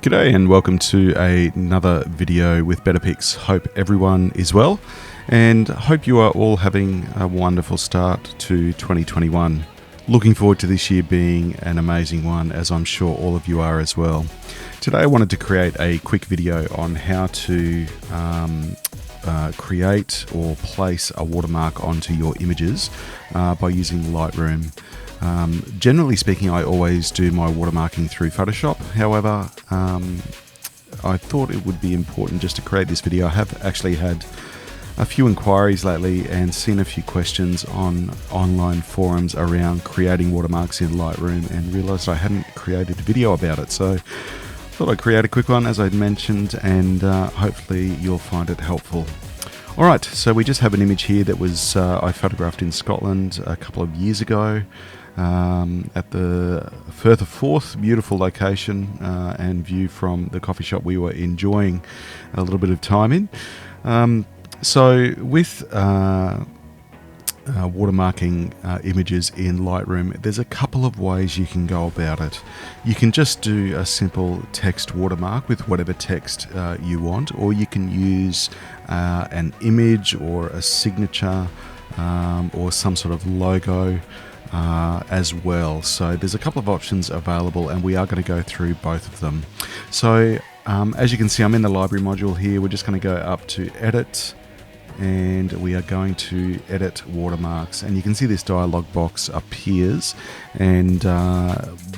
G'day and welcome to another video with Better Pics. Hope everyone is well and hope you are all having a wonderful start to 2021. Looking forward to this year being an amazing one, as I'm sure all of you are as well. Today I wanted to create a quick video on how to create or place a watermark onto your images by using Lightroom. Generally speaking, I always do my watermarking through Photoshop. However, I thought it would be important just to create this video. I have actually had a few inquiries lately and seen a few questions on online forums around creating watermarks in Lightroom and realized I hadn't created a video about it. So I thought I'd create a quick one, as I'd mentioned, and hopefully you'll find it helpful. Alright, so we just have an image here that was I photographed in Scotland a couple of years ago. At the Firth of Forth, beautiful location and view from the coffee shop we were enjoying a little bit of time in. So with watermarking images in Lightroom, there's a couple of ways you can go about it. You can just do a simple text watermark with whatever text you want, or you can use an image or a signature or some sort of logo as well. So there's a couple of options available and we are going to go through both of them. So as you can see, I'm in the library module here. We're just going to go up to edit and we are going to edit watermarks, and you can see this dialog box appears and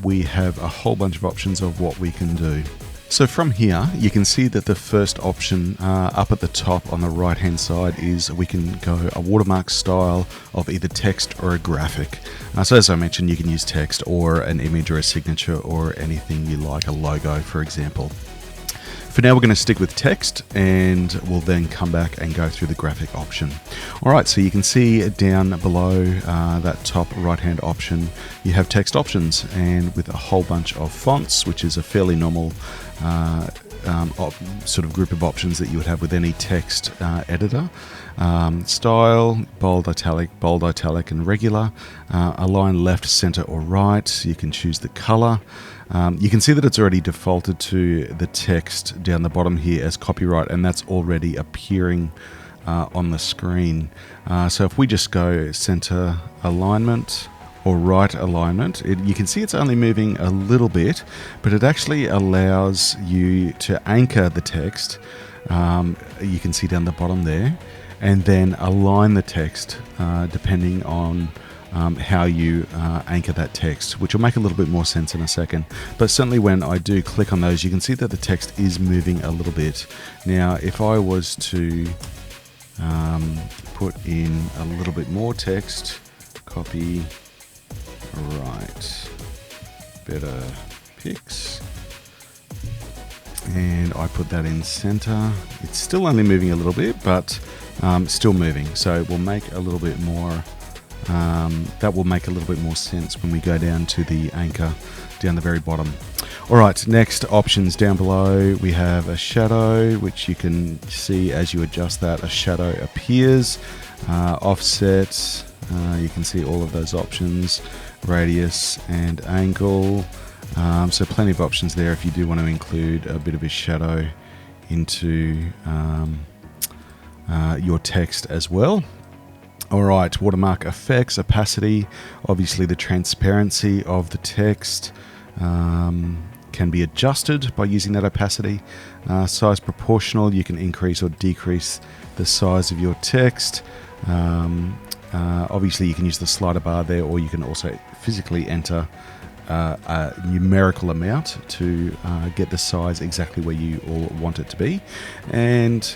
we have a whole bunch of options of what we can do. So from here, you can see that the first option up at the top on the right hand side is we can go a watermark style of either text or a graphic. So as I mentioned, you can use text or an image or a signature or anything you like, a logo for example. For now, we're going to stick with text and we'll then come back and go through the graphic option. Alright, so you can see down below that top right hand option, you have text options, and with a whole bunch of fonts, which is a fairly normal sort of group of options that you would have with any text editor. Style, bold, italic and regular. Align left, center or right. You can choose the color. You can see that it's already defaulted to the text down the bottom here as copyright, and that's already appearing on the screen. So if we just go center alignment or right alignment, you can see it's only moving a little bit, but it actually allows you to anchor the text. You can see down the bottom there, and then align the text depending on how you anchor that text, which will make a little bit more sense in a second. But certainly when I do click on those, you can see that the text is moving a little bit. Now if I was to put in a little bit more text, copy, right, Better Pics, and I put that in center, it's still only moving a little bit, but still moving, so we'll make a little bit more that will make a little bit more sense when we go down to the anchor down the very bottom. Alright, next options down below, we have a shadow, which you can see as you adjust that, a shadow appears. Offset, you can see all of those options, radius and angle. So plenty of options there if you do want to include a bit of a shadow into your text as well. Alright, watermark effects, opacity, obviously the transparency of the text can be adjusted by using that opacity. Size proportional, you can increase or decrease the size of your text. Obviously you can use the slider bar there, or you can also physically enter a numerical amount to get the size exactly where you all want it to be. And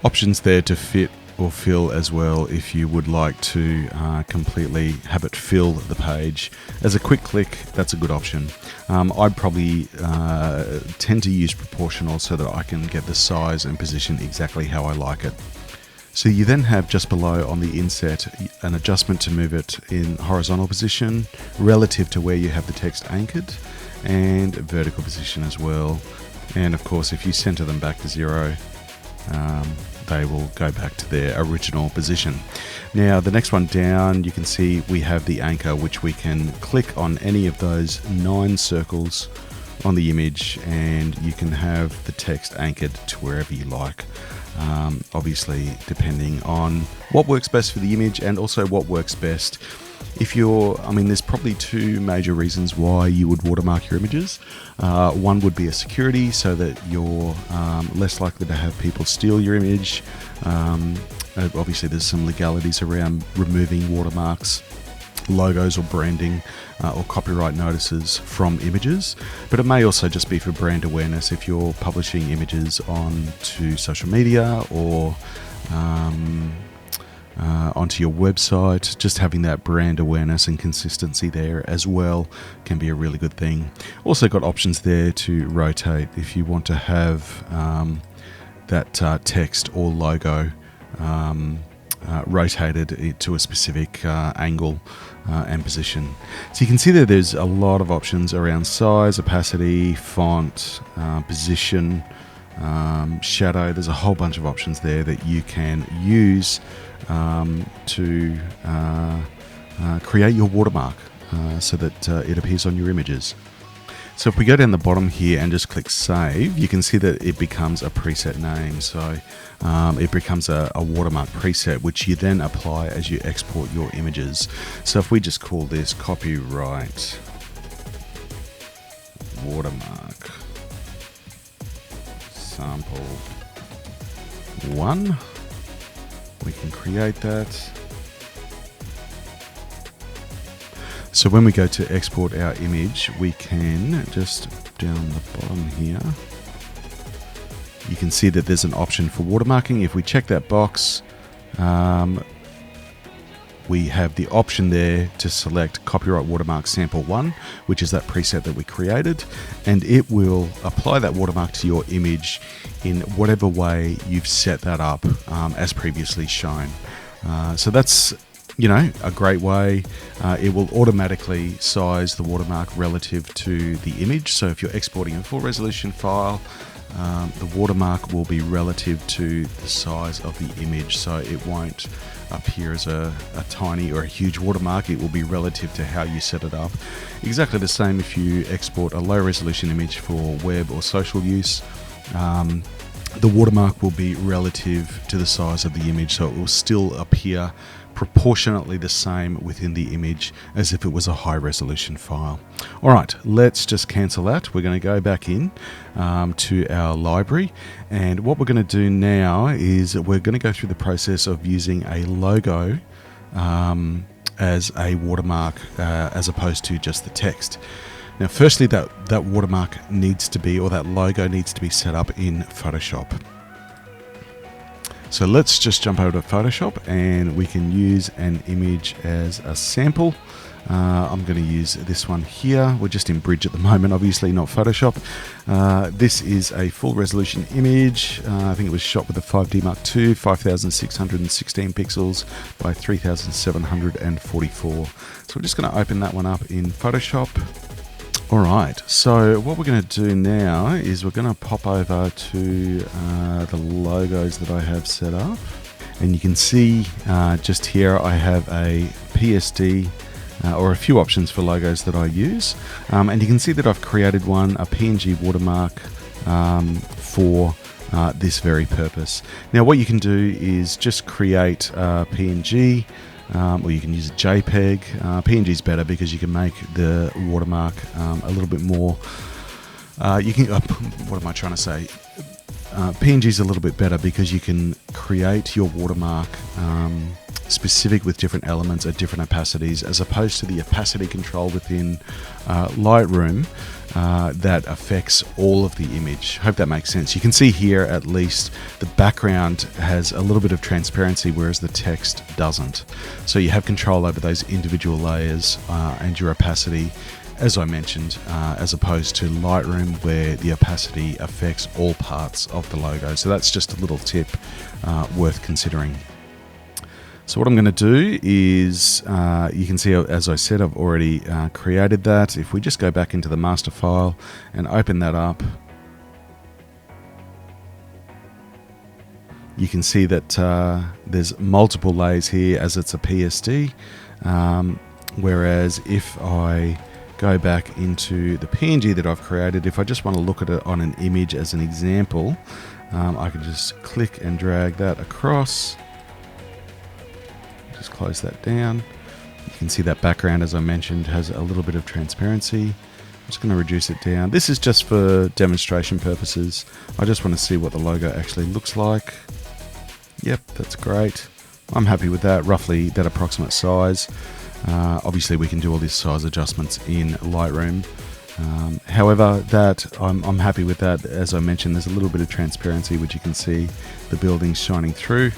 options there to fit or fill as well if you would like to completely have it fill the page. As a quick click, that's a good option. I'd probably tend to use proportional so that I can get the size and position exactly how I like it. So you then have just below on the inset an adjustment to move it in horizontal position relative to where you have the text anchored, and vertical position as well. And of course if you center them back to 0, they will go back to their original position. Now the next one down, you can see we have the anchor, which we can click on any of those 9 circles on the image, and you can have the text anchored to wherever you like. Obviously, depending on what works best for the image and also what works best if you're, there's probably two major reasons why you would watermark your images. One would be a security, so that you're less likely to have people steal your image. Obviously, there's some legalities around removing watermarks, logos or branding or copyright notices from images, but it may also just be for brand awareness if you're publishing images onto social media or onto your website. Just having that brand awareness and consistency there as well can be a really good thing. Also got options there to rotate if you want to have that text or logo rotated to a specific angle and position. So you can see that there's a lot of options around size, opacity, font, position, shadow. There's a whole bunch of options there that you can use to create your watermark so that it appears on your images. So if we go down the bottom here and just click save, you can see that it becomes a preset name. So it becomes a watermark preset, which you then apply as you export your images. So if we just call this copyright watermark sample 1, we can create that. So when we go to export our image, we can just down the bottom here, you can see that there's an option for watermarking. If we check that box, we have the option there to select copyright watermark sample 1, which is that preset that we created, and it will apply that watermark to your image in whatever way you've set that up as previously shown. So that's a great way. It will automatically size the watermark relative to the image. So if you're exporting a full resolution file, the watermark will be relative to the size of the image. So it won't appear as a tiny or a huge watermark. It will be relative to how you set it up. Exactly the same if you export a low resolution image for web or social use. The watermark will be relative to the size of the image, so it will still appear proportionately the same within the image as if it was a high resolution file. All right, let's just cancel that. We're going to go back in to our library, and what we're going to do now is we're going to go through the process of using a logo as a watermark as opposed to just the text. Now, firstly, that watermark needs to be, or that logo needs to be set up in Photoshop. So let's just jump over to Photoshop, and we can use an image as a sample. I'm going to use this one here. We're just in Bridge at the moment, obviously not Photoshop. This is a full resolution image. I think it was shot with a 5D Mark II, 5616 pixels by 3744. So we're just going to open that one up in Photoshop. All right, so what we're going to do now is we're going to pop over to the logos that I have set up. And you can see just here I have a PSD or a few options for logos that I use. And you can see that I've created one, a PNG watermark for this very purpose. Now what you can do is just create a PNG, or you can use a JPEG. PNG is better because you can make the watermark a little bit more. What am I trying to say? PNG is a little bit better because you can create your watermark specific with different elements at different opacities, as opposed to the opacity control within Lightroom that affects all of the image. Hope that makes sense. You can see here at least the background has a little bit of transparency, whereas the text doesn't. So you have control over those individual layers and your opacity, as I mentioned, as opposed to Lightroom where the opacity affects all parts of the logo. So that's just a little tip worth considering. So what I'm going to do is, you can see, as I said, I've already created that. If we just go back into the master file and open that up, you can see that there's multiple layers here as it's a PSD. Whereas if I go back into the PNG that I've created. If I just want to look at it on an image as an example, I can just click and drag that across. Just close that down. You can see that background, as I mentioned, has a little bit of transparency. I'm just going to reduce it down. This is just for demonstration purposes. I just want to see what the logo actually looks like. Yep, that's great. I'm happy with that, roughly that approximate size. Obviously we can do all these size adjustments in Lightroom. However, I'm happy with that. As I mentioned, there's a little bit of transparency, which you can see the buildings shining through.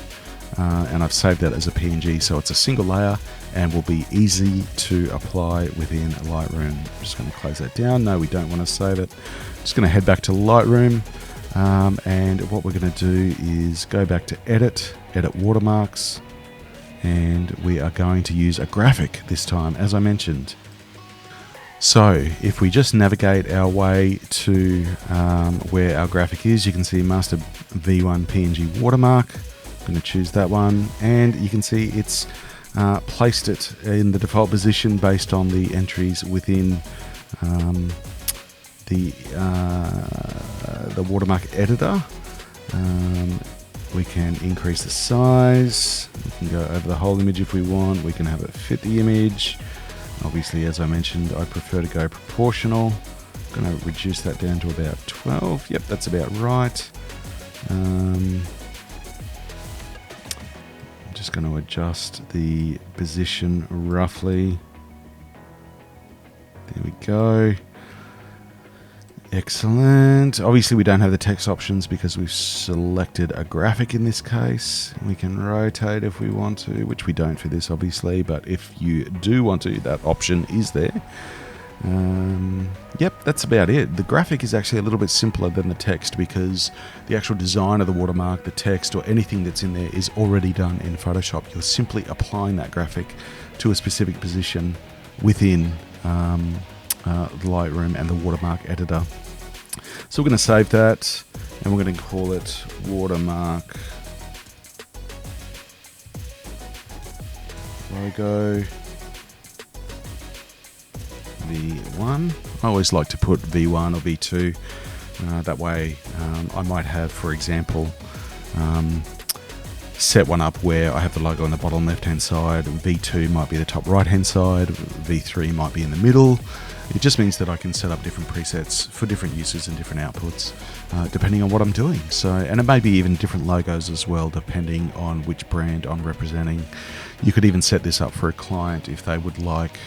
And I've saved that as a PNG, so it's a single layer and will be easy to apply within Lightroom. I'm just going to close that down. No, we don't want to save it. Just going to head back to Lightroom, and what we're going to do is go back to Edit Watermarks, and we are going to use a graphic this time, as I mentioned. So if we just navigate our way to where our graphic is, you can see Master V1 PNG Watermark. I'm going to choose that one, and you can see it's placed it in the default position based on the entries within the watermark editor. We can increase the size. We can go over the whole image if we want. We can have it fit the image. Obviously, as I mentioned, I prefer to go proportional. I'm going to reduce that down to about 12. Yep, that's about right. Just going to adjust the position roughly. There we go. Excellent. Obviously we don't have the text options because we've selected a graphic in this case. We can rotate if we want to, which we don't for this obviously, but if you do want to, that option is there. Yep, that's about it. The graphic is actually a little bit simpler than the text because the actual design of the watermark, the text, or anything that's in there is already done in Photoshop. You're simply applying that graphic to a specific position within the Lightroom and the watermark editor. So we're going to save that, and we're going to call it Watermark Logo V1. I always like to put V1 or V2. That way I might have, for example, set one up where I have the logo on the bottom left hand side, V2 might be the top right hand side, V3 might be in the middle. It just means that I can set up different presets for different uses and different outputs depending on what I'm doing. So, and it may be even different logos as well depending on which brand I'm representing. You could even set this up for a client if they would like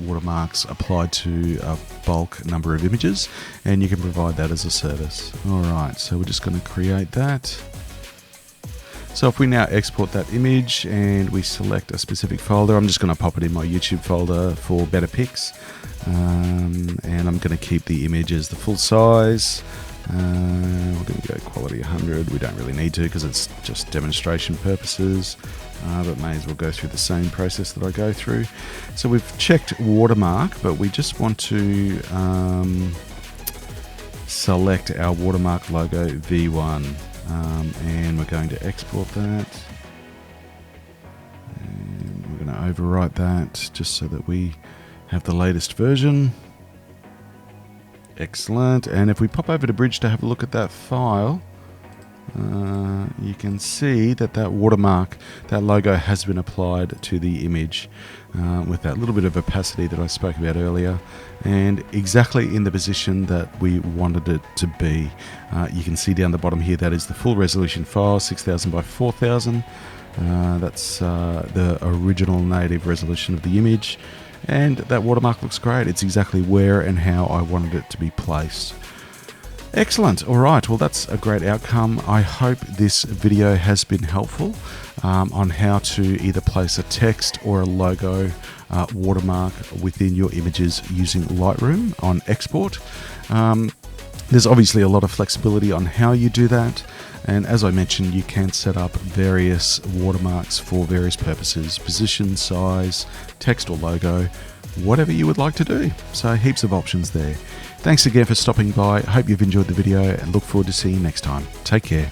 watermarks applied to a bulk number of images, and you can provide that as a service. Alright, so we're just going to create that. So if we now export that image and we select a specific folder, I'm just going to pop it in my YouTube folder for Better Pics, and I'm going to keep the image as the full size. We're going to go quality 100. We don't really need to because it's just demonstration purposes, but may as well go through the same process that I go through. So we've checked watermark, but we just want to select our watermark logo V1. And we're going to export that, and we're going to overwrite that just so that we have the latest version. Excellent. And if we pop over to Bridge to have a look at that file, you can see that that watermark, that logo has been applied to the image with that little bit of opacity that I spoke about earlier, and exactly in the position that we wanted it to be. You can see down the bottom here that is the full resolution file, 6000 by 4000. That's the original native resolution of the image, and that watermark looks great. It's exactly where and how I wanted it to be placed. Excellent. All right. Well, that's a great outcome. I hope this video has been helpful on how to either place a text or a logo watermark within your images using Lightroom on export. There's obviously a lot of flexibility on how you do that. And as I mentioned, you can set up various watermarks for various purposes: position, size, text or logo, whatever you would like to do. So heaps of options there. Thanks again for stopping by. I hope you've enjoyed the video and look forward to seeing you next time. Take care.